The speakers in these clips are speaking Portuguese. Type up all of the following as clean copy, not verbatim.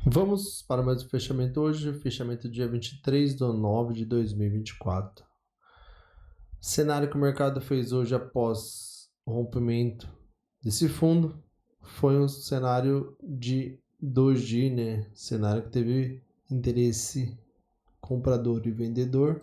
Vamos para mais um fechamento hoje, fechamento dia 23/9/2024. Cenário que o mercado fez hoje após o rompimento desse fundo foi um cenário de doji, né? Cenário que teve interesse comprador e vendedor.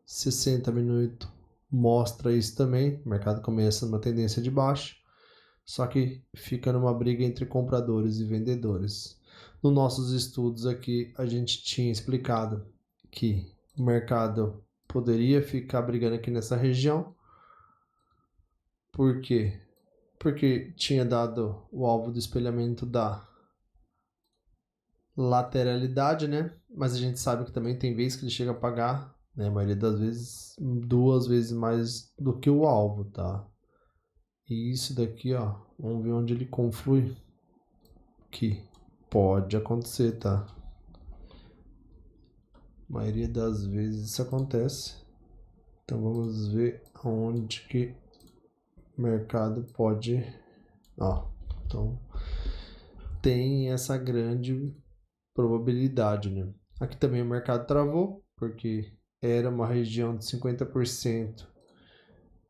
60 minutos mostra isso também. O mercado começa numa tendência de baixa, só que fica numa briga entre compradores e vendedores. Nos nossos estudos aqui, a gente tinha explicado que o mercado poderia ficar brigando aqui nessa região. Por quê? Porque tinha dado o alvo do espelhamento da lateralidade, né? Mas a gente sabe que também tem vezes que ele chega a pagar, né? A maioria das vezes, 2 vezes mais do que o alvo, tá? E isso daqui, ó, vamos ver onde ele conflui. Que pode acontecer, tá? A maioria das vezes isso acontece. Então vamos ver aonde que o mercado pode... Ó, então tem essa grande probabilidade, né? Aqui também o mercado travou, porque era uma região de 50%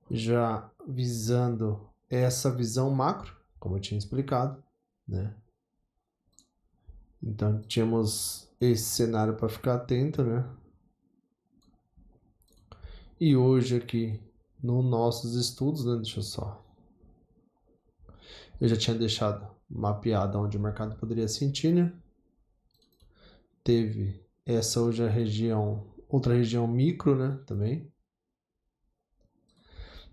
já visando essa visão macro, como eu tinha explicado, né? Então tínhamos esse cenário para ficar atento, né? E hoje aqui nos nossos estudos, né? Deixa eu só. Eu já tinha deixado mapeado onde o mercado poderia sentir, né? Teve essa hoje a região, outra região micro, né? Também.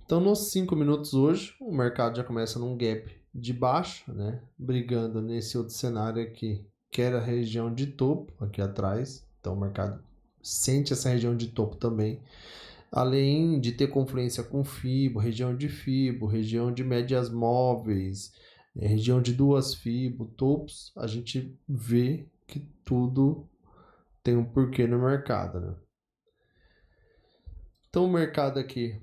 Então nos 5 minutos hoje, o mercado já começa num gap de baixa, né? Brigando nesse outro cenário aqui, que era a região de topo aqui atrás. Então o mercado sente essa região de topo também. Além de ter confluência com FIBO, região de médias móveis, região de 2 FIBO, topos, a gente vê que tudo tem um porquê no mercado, né? Então o mercado aqui,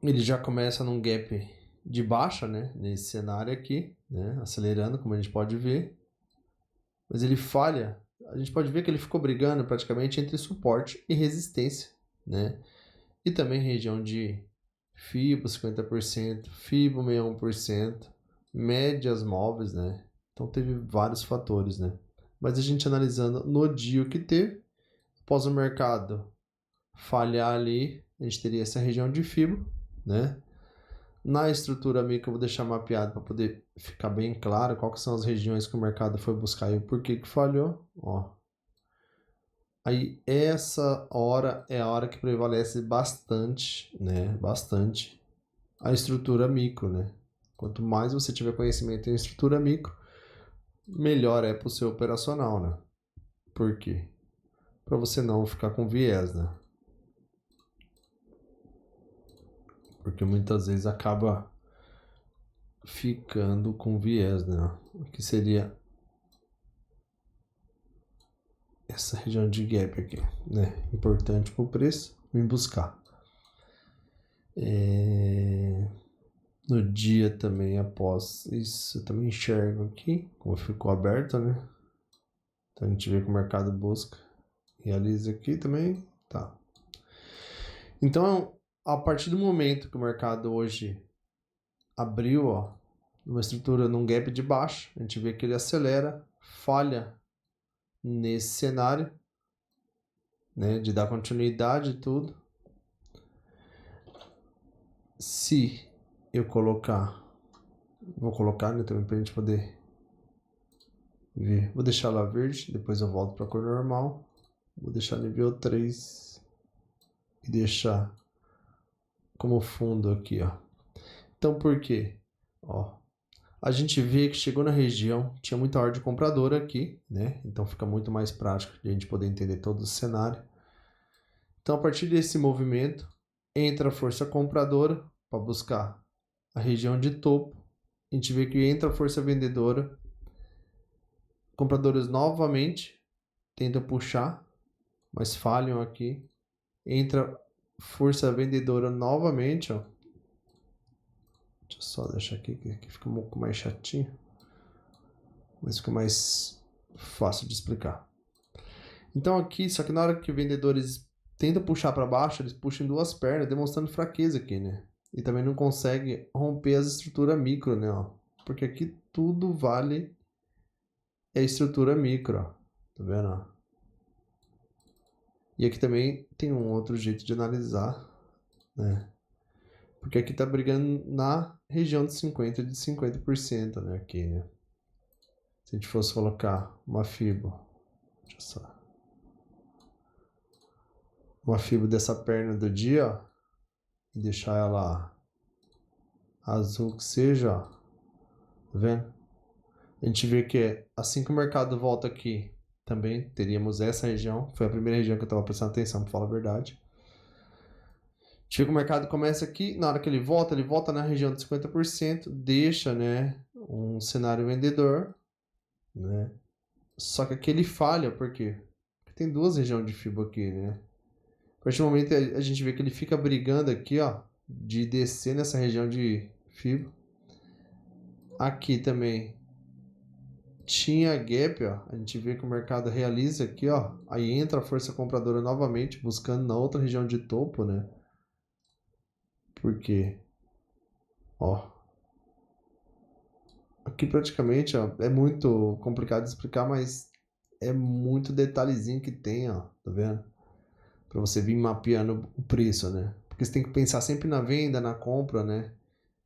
ele já começa num gap de baixa, né? Nesse cenário aqui, né? Acelerando, como a gente pode ver. Mas ele falha. A gente pode ver que ele ficou brigando praticamente entre suporte e resistência, né? E também região de FIBO 50%, FIBO 61%, médias móveis, né? Então teve vários fatores, né? Mas a gente analisando no dia o que teve, após o mercado falhar ali, a gente teria essa região de FIBO, né? Na estrutura micro eu vou deixar mapeado para poder ficar bem claro quais são as regiões que o mercado foi buscar e o porquê que falhou, ó. Aí essa hora é a hora que prevalece bastante, né? Bastante a estrutura micro, né? Quanto mais você tiver conhecimento em estrutura micro, melhor é para o seu operacional, né? Por quê? Para você não ficar com viés, né? Porque muitas vezes acaba ficando com viés, né? O que seria essa região de gap aqui, né? Importante para o preço vir buscar. No dia também, após isso, eu também enxergo aqui, como ficou aberto, né? Então a gente vê que o mercado busca, realiza aqui também, tá? Então, a partir do momento que o mercado hoje abriu, ó, numa estrutura, num gap de baixo, a gente vê que ele acelera, falha nesse cenário, né, de dar continuidade e tudo. Se eu colocar, vou colocar, né, também pra gente poder ver. Vou deixar lá verde, depois eu volto pra cor normal. Vou deixar nível 3 e deixar como fundo aqui, ó. Então, por quê? Ó, a gente vê que chegou na região, tinha muita ordem compradora aqui, né? Então fica muito mais prático de a gente poder entender todo o cenário. Então, a partir desse movimento, entra a força compradora para buscar a região de topo. A gente vê que entra a força vendedora. Compradores novamente tentam puxar, mas falham aqui. Entra força vendedora novamente, ó. Deixa eu só deixar aqui que fica um pouco mais chatinho. Mas fica mais fácil de explicar. Então aqui, só que na hora que vendedores tentam puxar para baixo, eles puxam em duas pernas, demonstrando fraqueza aqui, né? E também não consegue romper as estruturas micro, né? Ó. Porque aqui tudo vale a estrutura micro, ó. Tá vendo? Ó? E aqui também tem um outro jeito de analisar, né? Porque aqui tá brigando na região de 50%, né? Aqui, né? Se a gente fosse colocar uma fibra, deixa eu só. Uma fibra dessa perna do dia, ó, e deixar ela azul que seja, ó. Tá vendo? A gente vê que assim que o mercado volta aqui, também teríamos essa região. Foi a primeira região que eu estava prestando atenção, para falar a verdade. A gente vê que o mercado começa aqui, na hora que ele volta na região de 50%, deixa, né, um cenário vendedor, né? Só que aqui ele falha, por quê? Porque tem duas regiões de fibra aqui, né? A partir do momento a gente vê que ele fica brigando aqui, ó, de descer nessa região de fibra. Aqui também tinha gap, ó. A gente vê que o mercado realiza aqui, ó. Aí entra a força compradora novamente, buscando na outra região de topo, né? Por quê? Ó. Aqui praticamente, ó, é muito complicado de explicar, mas é muito detalhezinho que tem, ó. Tá vendo? Pra você vir mapeando o preço, né? Porque você tem que pensar sempre na venda, na compra, né?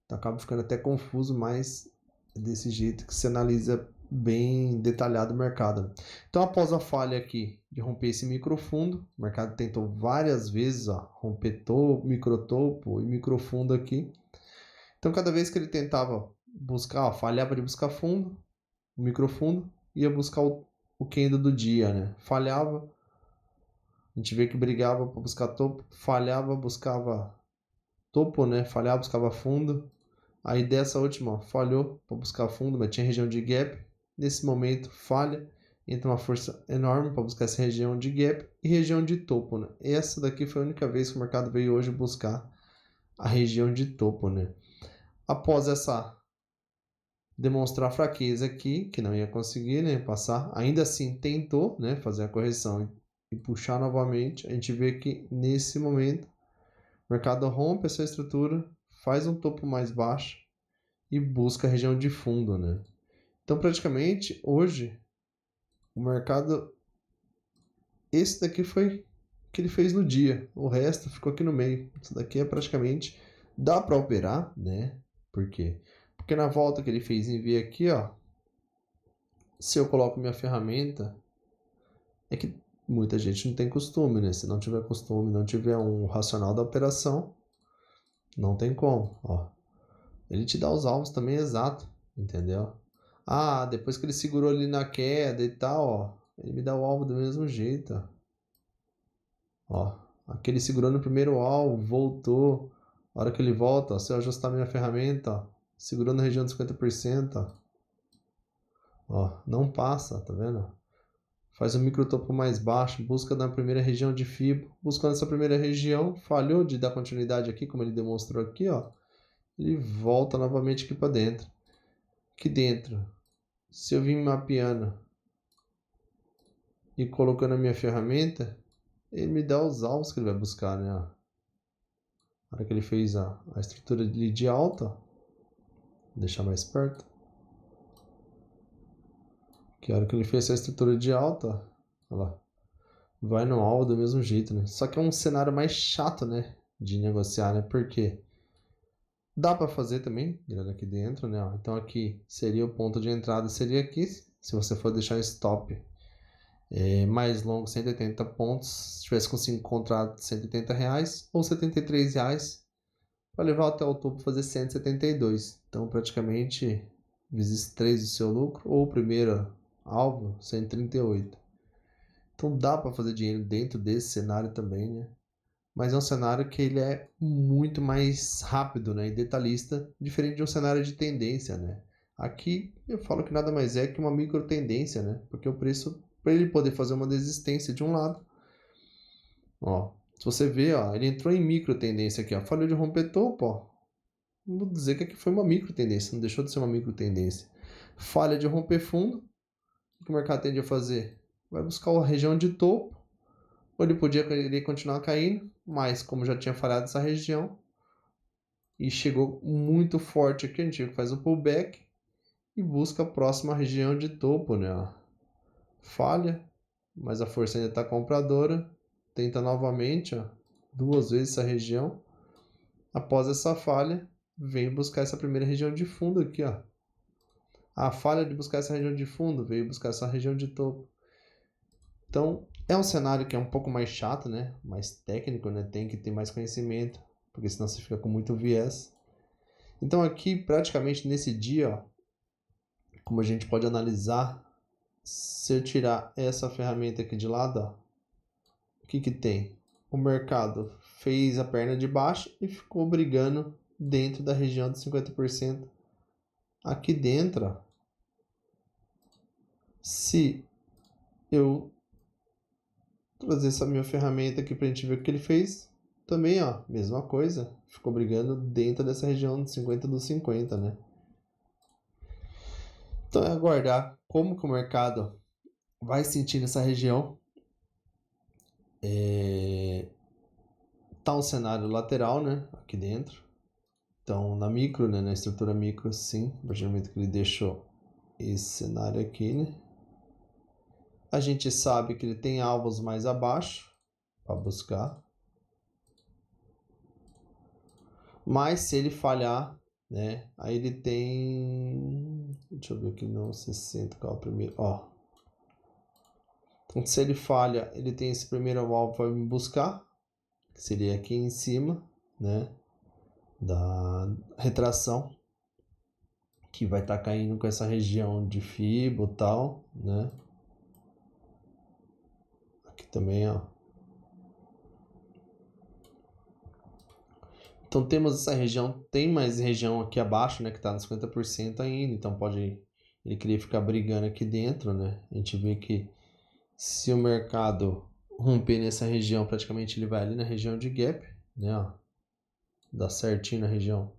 Então acaba ficando até confuso, mas é desse jeito que se analisa bem detalhado o mercado. Então, após a falha aqui de romper esse microfundo, o mercado tentou várias vezes, ó, romper topo, microtopo e microfundo aqui. Então, cada vez que ele tentava buscar, ó, falhava de buscar fundo, o microfundo, ia buscar o candle do dia, né? Falhava, a gente vê que brigava para buscar topo, falhava, buscava topo, né? Falhava, buscava fundo. Aí dessa última, falhou para buscar fundo, mas tinha região de gap. Nesse momento, falha, entra uma força enorme para buscar essa região de gap e região de topo, né? Essa daqui foi a única vez que o mercado veio hoje buscar a região de topo, né? Após essa demonstrar fraqueza aqui, que não ia conseguir, né, passar, ainda assim tentou, né, fazer a correção e puxar novamente. A gente vê que nesse momento o mercado rompe essa estrutura, faz um topo mais baixo e busca a região de fundo, né? Então, praticamente, hoje, o mercado... Esse daqui foi o que ele fez no dia. O resto ficou aqui no meio. Isso daqui é praticamente... Dá para operar, né? Por quê? Porque na volta que ele fez em V aqui, ó... Se eu coloco minha ferramenta... É que muita gente não tem costume, né? Se não tiver costume, não tiver um racional da operação, não tem como, ó. Ele te dá os alvos também exato, entendeu? Ah, depois que ele segurou ali na queda e tal, ó, ele me dá o alvo do mesmo jeito, ó. Aqui ele segurou no primeiro alvo, voltou. A hora que ele volta, ó, se eu ajustar minha ferramenta, ó, segurou na região de 50%, ó, não passa, tá vendo? Faz um microtopo mais baixo, busca na primeira região de fibra. Buscando essa primeira região, falhou de dar continuidade aqui, como ele demonstrou aqui, ó. Ele volta novamente aqui para dentro. Aqui dentro, se eu vir mapeando e colocando a minha ferramenta, ele me dá os alvos que ele vai buscar, né? Na hora que ele fez a estrutura de alta, ó. Vou deixar mais perto. Que a hora que ele fez essa estrutura de alta, ó, lá, vai no alvo do mesmo jeito, né? Só que é um cenário mais chato, né? De negociar, né? Por quê? Dá para fazer também, grana aqui dentro, né? Então aqui seria o ponto de entrada, seria aqui. Se você for deixar stop mais longo, 180 pontos, se tivesse com 5 contratos, R$180 ou R$73 para levar até o topo fazer 172. Então praticamente vezes 3 do seu lucro, ou o primeiro alvo, 138. Então dá para fazer dinheiro dentro desse cenário também, né? Mas é um cenário que ele é muito mais rápido, né, e detalhista, diferente de um cenário de tendência, né? Aqui eu falo que nada mais é que uma micro tendência, né? Porque o preço, para ele poder fazer uma desistência de um lado, ó, se você ver, ó, ele entrou em micro tendência aqui, ó, falhou de romper topo, ó, vou dizer que aqui foi uma micro tendência, não deixou de ser uma micro tendência. Falha de romper fundo, o que o mercado tende a fazer? Vai buscar a região de topo, ou ele podia querer continuar caindo, mas como já tinha falhado essa região, e chegou muito forte aqui, a gente faz o pullback e busca a próxima região de topo, né? Falha, mas a força ainda está compradora, tenta novamente, ó, 2 vezes essa região. Após essa falha, vem buscar essa primeira região de fundo aqui, ó. A falha de buscar essa região de fundo veio buscar essa região de topo. Então, é um cenário que é um pouco mais chato, né? Mais técnico, né? Tem que ter mais conhecimento, porque senão você fica com muito viés. Então, aqui, praticamente nesse dia, ó, como a gente pode analisar, se eu tirar essa ferramenta aqui de lado, ó, o que que tem? O mercado fez a perna de baixo e ficou brigando dentro da região de 50%. Aqui dentro, ó, se eu trazer essa minha ferramenta aqui pra gente ver o que ele fez, também, ó, mesma coisa, ficou brigando dentro dessa região de 50 dos 50, né? Então é aguardar como que o mercado vai sentir nessa região. Tá um cenário lateral, né, aqui dentro. Então na micro, né, na estrutura micro, sim, a partir do momento que ele deixou esse cenário aqui, né? A gente sabe que ele tem alvos mais abaixo para buscar. Mas se ele falhar, né, aí ele tem... Deixa eu ver aqui, não, 60, qual é o primeiro? Ó. Então se ele falha, ele tem esse primeiro alvo para me buscar, que seria aqui em cima, né, da retração, que vai estar caindo com essa região de Fibo e tal, né. Aqui também, ó. Então temos essa região, tem mais região aqui abaixo, né, que está nos 50% ainda, então pode ele querer ficar brigando aqui dentro, né? A gente vê que se o mercado romper nessa região, praticamente ele vai ali na região de gap, né, ó, dá certinho na região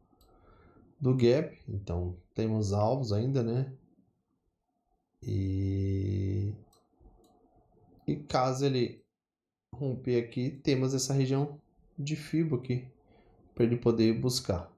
do gap, então temos alvos ainda, né? E caso ele romper aqui, temos essa região de Fibo aqui para ele poder buscar.